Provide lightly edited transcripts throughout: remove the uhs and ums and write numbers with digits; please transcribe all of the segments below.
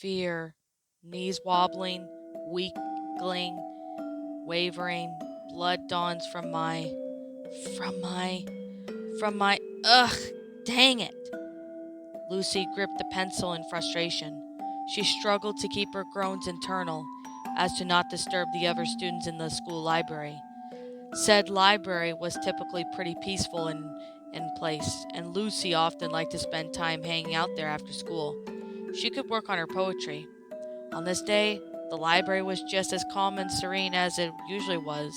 fear, knees wobbling, weakling, wavering. Blood dawns from my, ugh, dang it. Lucy gripped the pencil in frustration. She struggled to keep her groans internal, as to not disturb the other students in the school library. Said library was typically pretty peaceful in place, and Lucy often liked to spend time hanging out there after school. She could work on her poetry. On this day, the library was just as calm and serene as it usually was.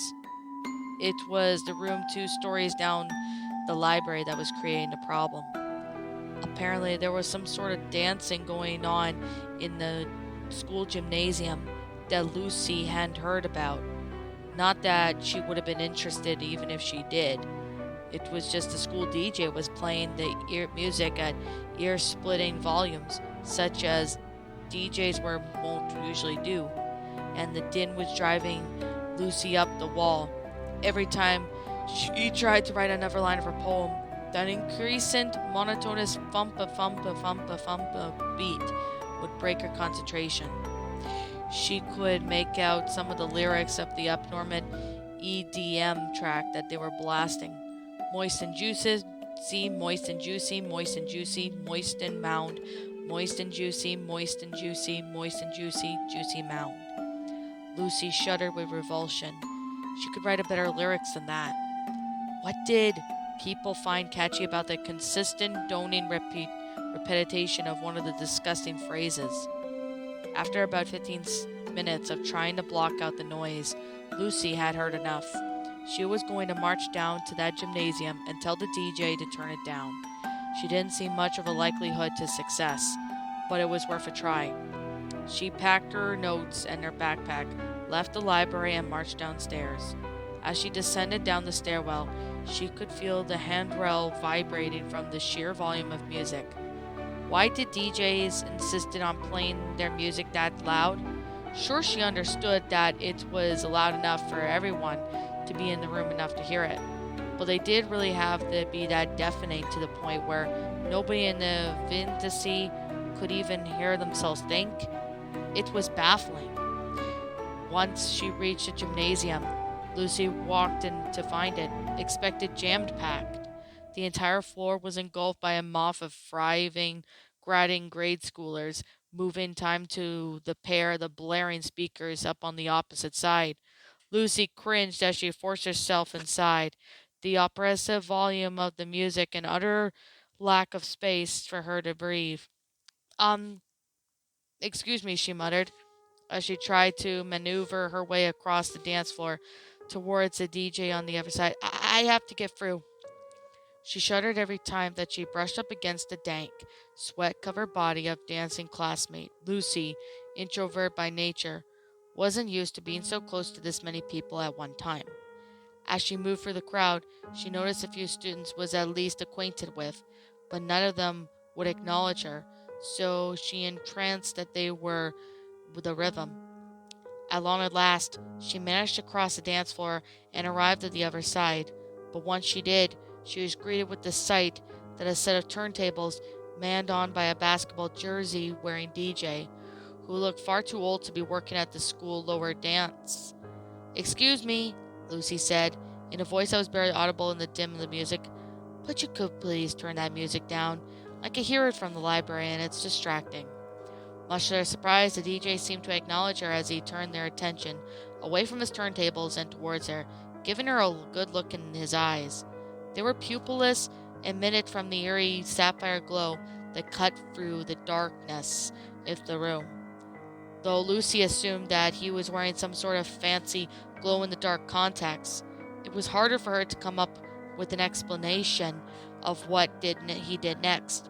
It was the room 2 stories down the library that was creating the problem. Apparently, there was some sort of dancing going on in the school gymnasium that Lucy hadn't heard about. Not that she would have been interested even if she did. It was just the school DJ was playing the music at ear-splitting volumes, such as DJs won't usually do, and the din was driving Lucy up the wall. Every time she tried to write another line of her poem, that increasing monotonous thumpa beat would break her concentration. She could make out some of the lyrics of the abnormal EDM track that they were blasting. Moist and juicy, moist and juicy, moist and juicy, moist and mound, moist and juicy, moist and juicy, moist and juicy, juicy mound. Lucy shuddered with revulsion. She could write a better lyrics than that. What did people find catchy about the consistent droning repetition of one of the disgusting phrases? After about 15 minutes of trying to block out the noise, Lucy had heard enough. She was going to march down to that gymnasium and tell the DJ to turn it down. She didn't see much of a likelihood to success, but it was worth a try. She packed her notes and her backpack, left the library, and marched downstairs. As she descended down the stairwell, she could feel the handrail vibrating from the sheer volume of music. Why did DJs insist on playing their music that loud? Sure, she understood that it was loud enough for everyone to be in the room enough to hear it, but they did really have to be that deafening to the point where nobody in the vicinity could even hear themselves think? It was baffling. Once she reached the gymnasium, Lucy walked in to find it, expected jam-packed. The entire floor was engulfed by a mob of thriving, gratting grade schoolers, moving time to the blaring speakers up on the opposite side. Lucy cringed as she forced herself inside. The oppressive volume of the music and utter lack of space for her to breathe. Excuse me, she muttered, as she tried to maneuver her way across the dance floor towards the DJ on the other side. I have to get through. She shuddered every time that she brushed up against the dank, sweat-covered body of dancing classmate. Lucy, introvert by nature, wasn't used to being so close to this many people at one time. As she moved through the crowd, she noticed a few students was at least acquainted with, but none of them would acknowledge her, so she entranced that they were the rhythm. At long at last, she managed to cross the dance floor and arrived at the other side, but once she did, she was greeted with the sight that a set of turntables manned on by a basketball jersey-wearing DJ, who looked far too old to be working at the school lower dance. "Excuse me," Lucy said, in a voice that was barely audible in the dim of the music, "but you could please turn that music down. I can hear it from the library and it's distracting." Much to their surprise, the DJ seemed to acknowledge her as he turned their attention away from his turntables and towards her, giving her a good look in his eyes. They were pupilless, emitted from the eerie sapphire glow that cut through the darkness of the room. Though Lucy assumed that he was wearing some sort of fancy glow-in-the-dark contacts, it was harder for her to come up with an explanation of what he did next.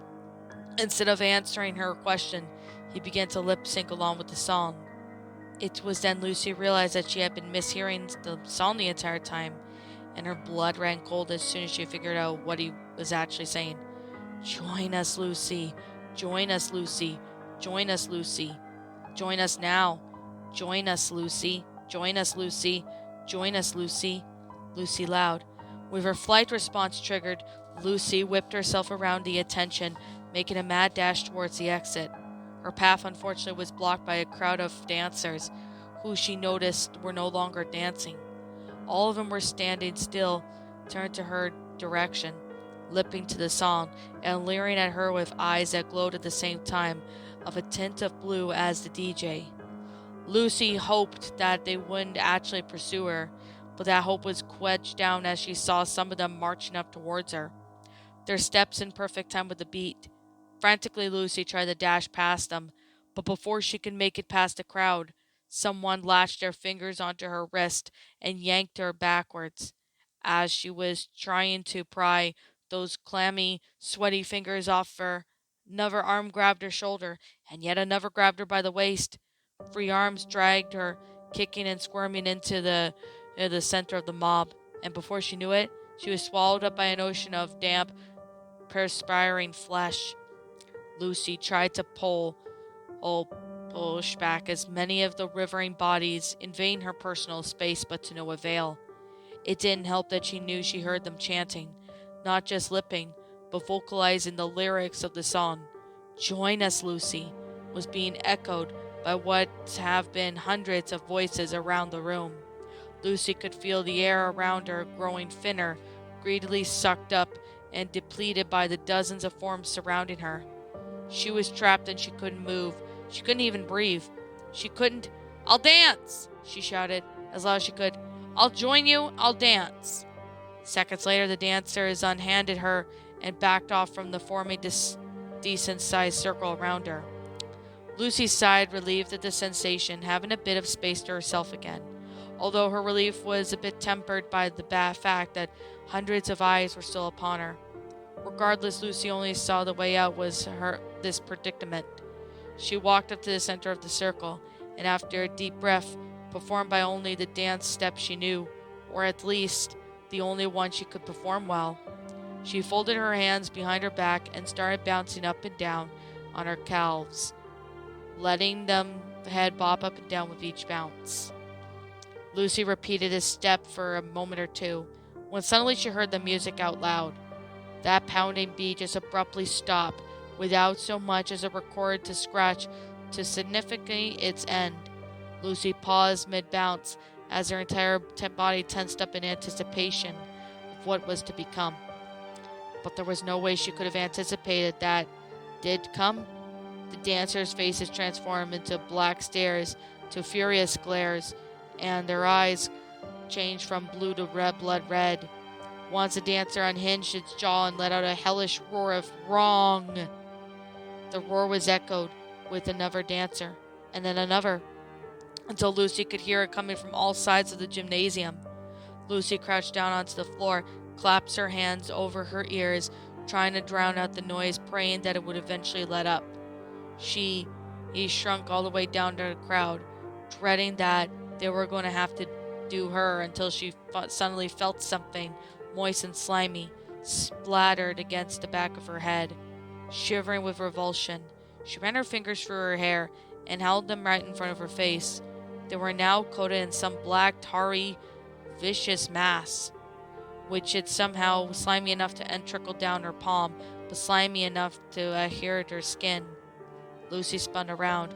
Instead of answering her question, he began to lip-sync along with the song. It was then Lucy realized that she had been mishearing the song the entire time, and her blood ran cold as soon as she figured out what he was actually saying. "Join us, Lucy. Join us, Lucy. Join us, Lucy. Join us now. Join us, Lucy. Join us, Lucy. Join us, Lucy." Lucy loud. With her flight response triggered, Lucy whipped herself around the attention, making a mad dash towards the exit. Her path, unfortunately, was blocked by a crowd of dancers, who she noticed were no longer dancing. All of them were standing still, turned to her direction, lipping to the song, and leering at her with eyes that glowed at the same time, of a tint of blue as the DJ. Lucy hoped that they wouldn't actually pursue her, but that hope was quenched down as she saw some of them marching up towards her, their steps in perfect time with the beat. Frantically, Lucy tried to dash past them, but before she could make it past the crowd, someone latched their fingers onto her wrist and yanked her backwards. As she was trying to pry those clammy, sweaty fingers off her, another arm grabbed her shoulder, and yet another grabbed her by the waist. Three arms dragged her, kicking and squirming into the center of the mob, and before she knew it, she was swallowed up by an ocean of damp, perspiring flesh. Lucy tried to push back as many of the rivering bodies, invading her personal space, but to no avail. It didn't help that she knew she heard them chanting, not just lipping, but vocalizing the lyrics of the song. "Join us, Lucy," was being echoed by what have been hundreds of voices around the room. Lucy could feel the air around her growing thinner, greedily sucked up and depleted by the dozens of forms surrounding her. She was trapped and she couldn't move. She couldn't even breathe. She couldn't. "I'll dance!" she shouted as loud as she could. "I'll join you. I'll dance." Seconds later, the dancers unhanded her and backed off from the forming decent-sized circle around her. Lucy sighed, relieved at the sensation, having a bit of space to herself again, although her relief was a bit tempered by the bad fact that hundreds of eyes were still upon her. Regardless, Lucy only saw the way out was this predicament. She walked up to the center of the circle, and after a deep breath, performed by only the dance steps she knew, or at least the only one she could perform well, she folded her hands behind her back and started bouncing up and down on her calves, letting the head bob up and down with each bounce. Lucy repeated this step for a moment or two, when suddenly she heard the music out loud. That pounding beat just abruptly stopped, without so much as a record to scratch to signify its end. Lucy paused mid-bounce as her entire body tensed up in anticipation of what was to become. But there was no way she could have anticipated that did come. The dancers' faces transformed into black stares to furious glares, and their eyes changed from blue to blood red. Once a dancer unhinged its jaw and let out a hellish roar of "Wrong!" The roar was echoed with another dancer, and then another, until Lucy could hear it coming from all sides of the gymnasium. Lucy crouched down onto the floor, clasped her hands over her ears, trying to drown out the noise, praying that it would eventually let up. He shrunk all the way down to the crowd, dreading that they were going to have to do her, until she suddenly felt something moist and slimy, splattered against the back of her head. Shivering with revulsion, she ran her fingers through her hair and held them right in front of her face. They were now coated in some black, tarry, vicious mass, which had somehow slimy enough to trickle down her palm, but slimy enough to adhere to her skin. Lucy spun around,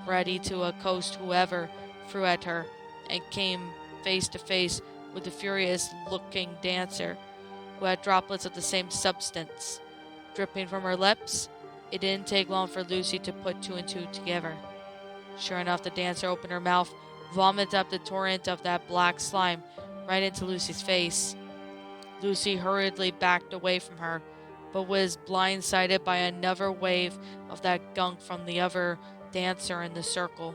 ready to accost whoever threw at her, and came face to face with the furious-looking dancer, who had droplets of the same substance dripping from her lips. It didn't take long for Lucy to put two and two together. Sure enough, the dancer opened her mouth, vomited up the torrent of that black slime right into Lucy's face. Lucy hurriedly backed away from her, but was blindsided by another wave of that gunk from the other dancer in the circle.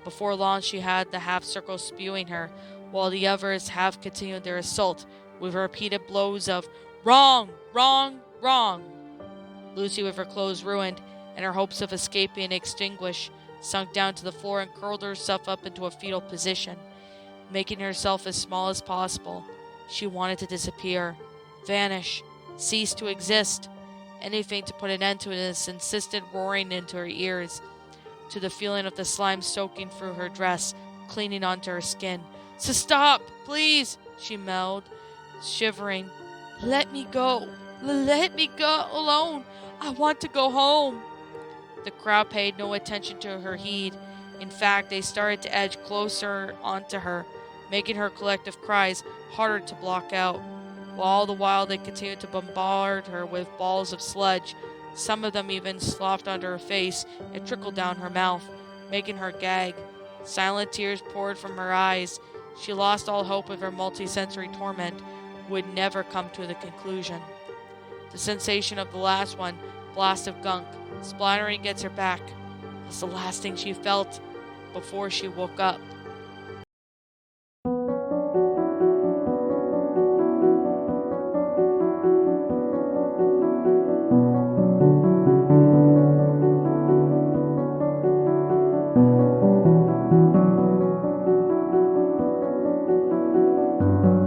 Before long, she had the half-circle spewing her, while the others half continued their assault with repeated blows of "Wrong! Wrong! Wrong!" Lucy, with her clothes ruined and her hopes of escaping extinguished, sunk down to the floor and curled herself up into a fetal position, making herself as small as possible. She wanted to disappear, vanish, cease to exist, anything to put an end to this insistent roaring into her ears, to the feeling of the slime soaking through her dress, clinging onto her skin. "So stop, please," she moaned, shivering. "Let me go. Let me go alone. I want to go home." The crowd paid no attention to her heed. In fact, they started to edge closer onto her, making her collective cries harder to block out. While all the while they continued to bombard her with balls of sludge, some of them even slopped onto her face and trickled down her mouth, making her gag. Silent tears poured from her eyes. She lost all hope of her multisensory torment would never come to the conclusion. The sensation of the last one, blast of gunk, splattering against her back, was the last thing she felt before she woke up.